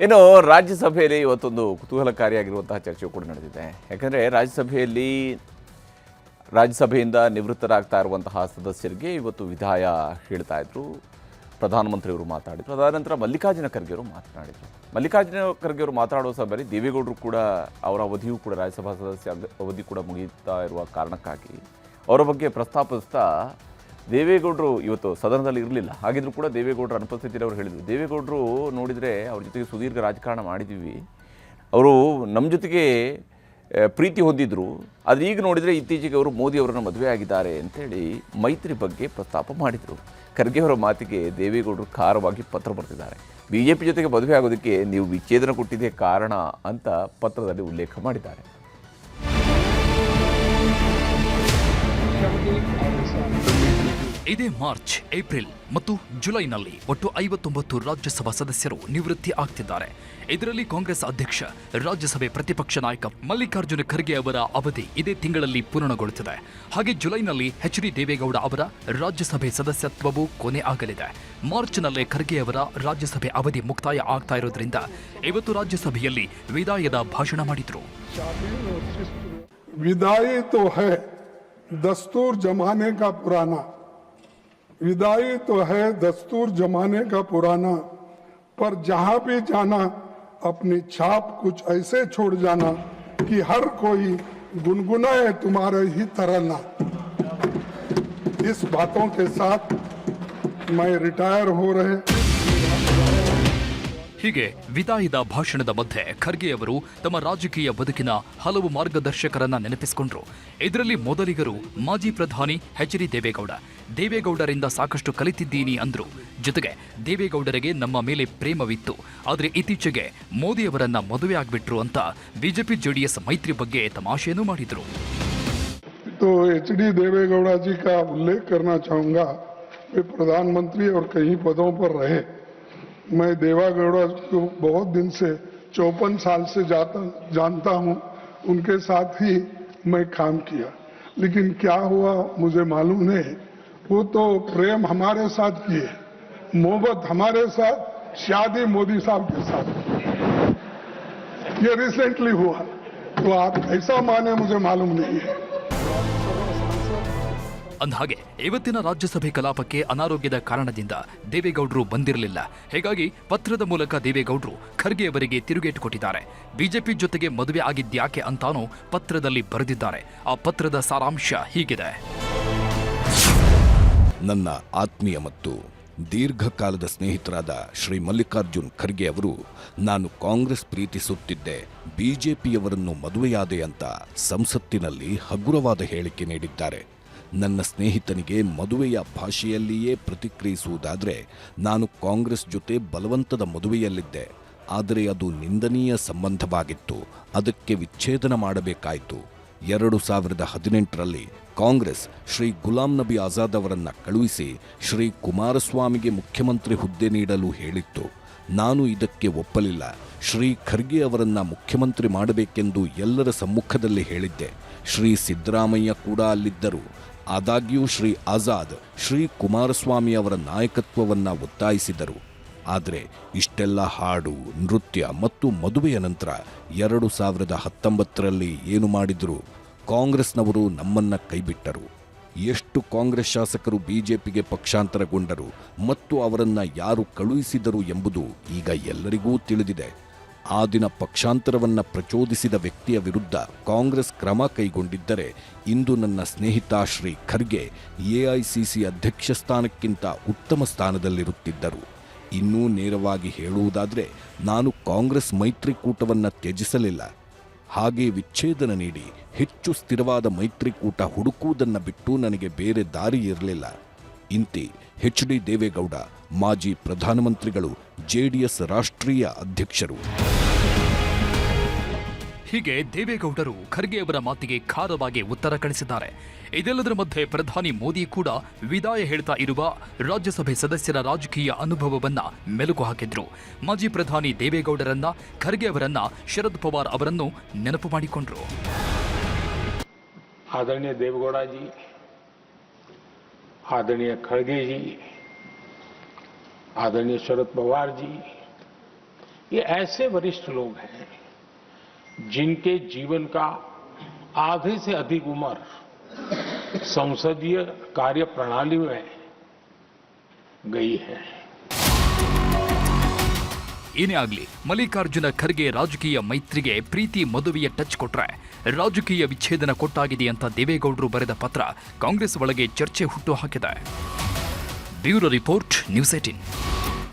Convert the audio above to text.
ಇನ್ನು ರಾಜ್ಯಸಭೆಯಲ್ಲಿ ಇವತ್ತೊಂದು ಕುತೂಹಲಕಾರಿಯಾಗಿರುವಂತಹ ಚರ್ಚೆ ಕೂಡ ನಡೆದಿದೆ. ಯಾಕಂದರೆ ರಾಜ್ಯಸಭೆಯಿಂದ ನಿವೃತ್ತರಾಗ್ತಾ ಇರುವಂತಹ ಸದಸ್ಯರಿಗೆ ಇವತ್ತು ವಿದಾಯ ಹೇಳ್ತಾ ಇದ್ರು. ಪ್ರಧಾನಮಂತ್ರಿಯವರು ಮಾತಾಡಿದರು. ಅದಾದ ನಂತರ ಮಲ್ಲಿಕಾರ್ಜುನ ಖರ್ಗೆ ಅವರು ಮಾತನಾಡಿದರು. ಮಲ್ಲಿಕಾರ್ಜುನ ಖರ್ಗೆ ಅವರು ಮಾತನಾಡುವ ಸಮಯದಲ್ಲಿ ದೇವೇಗೌಡರು ಕೂಡ ಅವರ ಅವಧಿಯೂ ಕೂಡ ರಾಜ್ಯಸಭಾ ಸದಸ್ಯ ಅವಧಿ ಕೂಡ ಮುಗಿಯುತ್ತಾ ಇರುವ ಕಾರಣಕ್ಕಾಗಿ ಅವರ ಬಗ್ಗೆ ಪ್ರಸ್ತಾಪಿಸ್ತಾ ದೇವೇಗೌಡರು ಇವತ್ತು ಸದನದಲ್ಲಿ ಇರಲಿಲ್ಲ. ಹಾಗಿದ್ರೂ ಕೂಡ ದೇವೇಗೌಡರ ಅನುಪಸ್ಥಿತಿಯಲ್ಲಿ ಅವರು ಹೇಳಿದರು. ದೇವೇಗೌಡರು ನೋಡಿದರೆ ಅವ್ರ ಜೊತೆಗೆ ಸುದೀರ್ಘ ರಾಜಕಾರಣ ಮಾಡಿದ್ದೀವಿ, ಅವರು ನಮ್ಮ ಜೊತೆಗೆ ಪ್ರೀತಿ ಹೊಂದಿದ್ರು, ಆದರೆ ಈಗ ನೋಡಿದರೆ ಇತ್ತೀಚೆಗೆ ಅವರು ಮೋದಿ ಅವರನ್ನು ಮದುವೆ ಆಗಿದ್ದಾರೆ ಅಂತೇಳಿ ಮೈತ್ರಿ ಬಗ್ಗೆ ಪ್ರಸ್ತಾಪ ಮಾಡಿದರು. ಖರ್ಗೆ ಅವರ ಮಾತಿಗೆ ದೇವೇಗೌಡರು ಖಾರವಾಗಿ ಪತ್ರ ಬರೆದಿದ್ದಾರೆ. BJP ಜೊತೆಗೆ ಮದುವೆ ಆಗೋದಕ್ಕೆ ನೀವು ವಿಚ್ಛೇದನ ಕೊಟ್ಟಿದ್ದೇ ಕಾರಣ ಅಂತ ಪತ್ರದಲ್ಲಿ ಉಲ್ಲೇಖ ಮಾಡಿದ್ದಾರೆ. ಇದೇ ಮಾರ್ಚ್, ಏಪ್ರಿಲ್ ಮತ್ತು ಜುಲೈನಲ್ಲಿ ಒಟ್ಟು 59 ರಾಜ್ಯಸಭಾ ಸದಸ್ಯರು ನಿವೃತ್ತಿ ಆಗ್ತಿದ್ದಾರೆ. ಇದರಲ್ಲಿ ಕಾಂಗ್ರೆಸ್ ಅಧ್ಯಕ್ಷ, ರಾಜ್ಯಸಭೆ ಪ್ರತಿಪಕ್ಷ ನಾಯಕ ಮಲ್ಲಿಕಾರ್ಜುನ ಖರ್ಗೆ ಅವರ ಅವಧಿ ಇದೇ ತಿಂಗಳಲ್ಲಿ ಪೂರ್ಣಗೊಳ್ಳುತ್ತಿದೆ. ಹಾಗೆ ಜುಲೈನಲ್ಲಿ HD ದೇವೇಗೌಡ ಅವರ ರಾಜ್ಯಸಭೆ ಸದಸ್ಯತ್ವವು ಕೊನೆ ಆಗಲಿದೆ. ಮಾರ್ಚ್ನಲ್ಲೇ ಖರ್ಗೆ ಅವರ ರಾಜ್ಯಸಭೆ ಅವಧಿ ಮುಕ್ತಾಯ ಆಗ್ತಾ ಇರೋದ್ರಿಂದ ಇವತ್ತು ರಾಜ್ಯಸಭೆಯಲ್ಲಿ ವಿದಾಯದ ಭಾಷಣ ಮಾಡಿದ್ರು. विदाई तो है दस्तूर जमाने का पुराना, विदाई तो है दस्तूर जमाने का पुराना, पर जहां भी जाना अपनी छाप कुछ ऐसे छोड़ जाना कि हर कोई गुनगुनाए तुम्हारे ही तराना। इस बातों के साथ मैं रिटायर हो रहे ಹೀಗೆ ವಿದಾಯದ ಭಾಷಣದ ಮಧ್ಯೆ ಖರ್ಗೆ ಅವರು ತಮ್ಮ ರಾಜಕೀಯ ಬದುಕಿನ ಹಲವು ಮಾರ್ಗದರ್ಶಕರನ್ನ ನೆನಪಿಸಿಕೊಂಡ್ರು. ಇದರಲ್ಲಿ ಮೊದಲಿಗರು ಮಾಜಿ ಪ್ರಧಾನಿ HD ದೇವೇಗೌಡರಿಂದ ಸಾಕಷ್ಟು ಕಲಿತಿದ್ದೀನಿ ಅಂದ್ರು. ಜೊತೆಗೆ ದೇವೇಗೌಡರಿಗೆ ನಮ್ಮ ಮೇಲೆ ಪ್ರೇಮವಿತ್ತು, ಆದರೆ ಇತ್ತೀಚೆಗೆ ಮೋದಿ ಅವರನ್ನ ಮದುವೆ ಆಗ್ಬಿಟ್ರು ಅಂತ BJP JDS ಮೈತ್ರಿ ಬಗ್ಗೆ ತಮಾಷೆನೂ ಮಾಡಿದ್ರು. तो HD देवेगौड़ा जी का उल्लेख करना चाहूंगा। वे प्रधानमंत्री और कई पदों पर रहे। मैं देवेगौड़ा को बहुत दिन से 54 साल से जानता हूं, उनके साथ ही मैं काम किया, लेकिन क्या हुआ मुझे मालूम नहीं। वो तो प्रेम हमारे साथ किए, मोहब्बत हमारे साथ, शादी मोदी साहब के साथ, ये रिसेंटली हुआ, तो आप ऐसा माने मुझे मालूम नहीं है। ಅಂದಹಾಗೆ ಇವತ್ತಿನ ರಾಜ್ಯಸಭೆ ಕಲಾಪಕ್ಕೆ ಅನಾರೋಗ್ಯದ ಕಾರಣದಿಂದ ದೇವೇಗೌಡರು ಬಂದಿರಲಿಲ್ಲ. ಹೀಗಾಗಿ ಪತ್ರದ ಮೂಲಕ ದೇವೇಗೌಡರು ಖರ್ಗೆ ಅವರಿಗೆ ತಿರುಗೇಟು ಕೊಟ್ಟಿದ್ದಾರೆ. BJP ಜೊತೆಗೆ ಮದುವೆ ಆಗಿದ್ಯಾಕೆ ಅಂತಾನೂ ಪತ್ರದಲ್ಲಿ ಬರೆದಿದ್ದಾರೆ. ಆ ಪತ್ರದ ಸಾರಾಂಶ ಹೀಗಿದೆ. ನನ್ನ ಆತ್ಮೀಯ ಮತ್ತು ದೀರ್ಘಕಾಲದ ಸ್ನೇಹಿತರಾದ ಶ್ರೀ ಮಲ್ಲಿಕಾರ್ಜುನ್ ಖರ್ಗೆ ಅವರು, ನಾನು ಕಾಂಗ್ರೆಸ್ ಪ್ರೀತಿಸುತ್ತಿದ್ದೆ, BJPಯವರನ್ನು ಮದುವೆಯಾದೆ ಅಂತ ಸಂಸತ್ತಿನಲ್ಲಿ ಹಗುರವಾದ ಹೇಳಿಕೆ ನೀಡಿದ್ದಾರೆ. ನನ್ನ ಸ್ನೇಹಿತನಿಗೆ ಮದುವೆಯ ಭಾಷೆಯಲ್ಲಿಯೇ ಪ್ರತಿಕ್ರಿಯಿಸುವುದಾದರೆ, ನಾನು ಕಾಂಗ್ರೆಸ್ ಜೊತೆ ಬಲವಂತದ ಮದುವೆಯಲ್ಲಿದ್ದೆ, ಆದರೆ ಅದು ನಿಂದನೀಯ ಸಂಬಂಧವಾಗಿತ್ತು, ಅದಕ್ಕೆ ವಿಚ್ಛೇದನ ಮಾಡಬೇಕಾಯಿತು. 2018ರಲ್ಲಿ ಕಾಂಗ್ರೆಸ್ ಶ್ರೀ ಗುಲಾಂ ನಬಿ ಆಜಾದ್ ಅವರನ್ನು ಕಳುಹಿಸಿ ಶ್ರೀ ಕುಮಾರಸ್ವಾಮಿಗೆ ಮುಖ್ಯಮಂತ್ರಿ ಹುದ್ದೆ ನೀಡಲು ಹೇಳಿತ್ತು. ನಾನು ಇದಕ್ಕೆ ಒಪ್ಪಲಿಲ್ಲ. ಶ್ರೀ ಖರ್ಗೆ ಅವರನ್ನು ಮುಖ್ಯಮಂತ್ರಿ ಮಾಡಬೇಕೆಂದು ಎಲ್ಲರ ಸಮ್ಮುಖದಲ್ಲಿ ಹೇಳಿದ್ದೆ. ಶ್ರೀ ಸಿದ್ದರಾಮಯ್ಯ ಕೂಡ ಅಲ್ಲಿದ್ದರು. ಆದಾಗ್ಯೂ ಶ್ರೀ ಆಜಾದ್ ಶ್ರೀ ಕುಮಾರಸ್ವಾಮಿ ಅವರ ನಾಯಕತ್ವವನ್ನು ಒತ್ತಾಯಿಸಿದರು. ಆದರೆ ಇಷ್ಟೆಲ್ಲ ಹಾಡು, ನೃತ್ಯ ಮತ್ತು ಮದುವೆಯ ನಂತರ 2019ರಲ್ಲಿ ಏನು ಮಾಡಿದರು? ಕಾಂಗ್ರೆಸ್ನವರು ನಮ್ಮನ್ನ ಕೈಬಿಟ್ಟರು. ಎಷ್ಟು ಕಾಂಗ್ರೆಸ್ ಶಾಸಕರು BJPಗೆ ಪಕ್ಷಾಂತರಗೊಂಡರು ಮತ್ತು ಅವರನ್ನು ಯಾರು ಕಳುಹಿಸಿದರು ಎಂಬುದು ಈಗ ಎಲ್ಲರಿಗೂ ತಿಳಿದಿದೆ. ಆ ದಿನ ಪಕ್ಷಾಂತರವನ್ನು ಪ್ರಚೋದಿಸಿದ ವ್ಯಕ್ತಿಯ ವಿರುದ್ಧ ಕಾಂಗ್ರೆಸ್ ಕ್ರಮ ಕೈಗೊಂಡಿದ್ದರೆ ಇಂದು ನನ್ನ ಸ್ನೇಹಿತ ಶ್ರೀ ಖರ್ಗೆ AICC ಅಧ್ಯಕ್ಷ ಸ್ಥಾನಕ್ಕಿಂತ ಉತ್ತಮ ಸ್ಥಾನದಲ್ಲಿರುತ್ತಿದ್ದರು. ಇನ್ನೂ ನೇರವಾಗಿ ಹೇಳುವುದಾದರೆ, ನಾನು ಕಾಂಗ್ರೆಸ್ ಮೈತ್ರಿಕೂಟವನ್ನು ತ್ಯಜಿಸಲಿಲ್ಲ. ಹಾಗೆ ವಿಚ್ಛೇದನ ನೀಡಿ ಹೆಚ್ಚು ಸ್ಥಿರವಾದ ಮೈತ್ರಿಕೂಟ ಹುಡುಕುವುದನ್ನು ಬಿಟ್ಟು ನನಗೆ ಬೇರೆ ದಾರಿ ಇರಲಿಲ್ಲ. ಇಂತಿ HD ದೇವೇಗೌಡ, ಮಾಜಿ ಪ್ರಧಾನಮಂತ್ರಿಗಳು, JDS ರಾಷ್ಟ್ರೀಯ ಅಧ್ಯಕ್ಷರು. ಹೀಗೆ ದೇವೇಗೌಡರು ಖರ್ಗೆ ಅವರ ಮಾತಿಗೆ ಖಾರವಾಗಿ ಉತ್ತರ ಕಳಿಸಿದ್ದಾರೆ. ಇದೆಲ್ಲದರ ಮಧ್ಯೆ ಪ್ರಧಾನಿ ಮೋದಿ ಕೂಡ ವಿದಾಯ ಹೇಳ್ತಾ ಇರುವ ರಾಜ್ಯಸಭೆ ಸದಸ್ಯರ ರಾಜಕೀಯ ಅನುಭವವನ್ನ ಮೆಲುಕು ಹಾಕಿದ್ರು. ಮಾಜಿ ಪ್ರಧಾನಿ ದೇವೇಗೌಡರನ್ನ, ಖರ್ಗೆ ಅವರನ್ನ, ಶರದ್ ಪವಾರ್ ಅವರನ್ನು ನೆನಪು ಮಾಡಿಕೊಂಡ್ರು. आदरणीय देवेगौड़ा जी, आदरणीय खड़गे जी, आदरणीय शरद पवार जी, ये ऐसे वरिष्ठ लोग हैं जिनके जीवन का आधे से अधिक उम्र संसदीय कार्य प्रणाली में गई है। ಏನೇ ಆಗಲಿ, ಮಲ್ಲಿಕಾರ್ಜುನ ಖರ್ಗೆ ರಾಜಕೀಯ ಮೈತ್ರಿಗೆ ಪ್ರೀತಿ ಮದುವೆಯ ಟಚ್ ಕೊಟ್ರೆ ರಾಜಕೀಯ ವಿಚ್ಛೇದನ ಕೊಟ್ಟಾಗಿದೆ ಅಂತ ದೇವೇಗೌಡರು ಬರೆದ ಪತ್ರ ಕಾಂಗ್ರೆಸ್ ಒಳಗೆ ಚರ್ಚೆ ಹುಟ್ಟು ಹಾಕಿದೆ. Bureau report, news 18.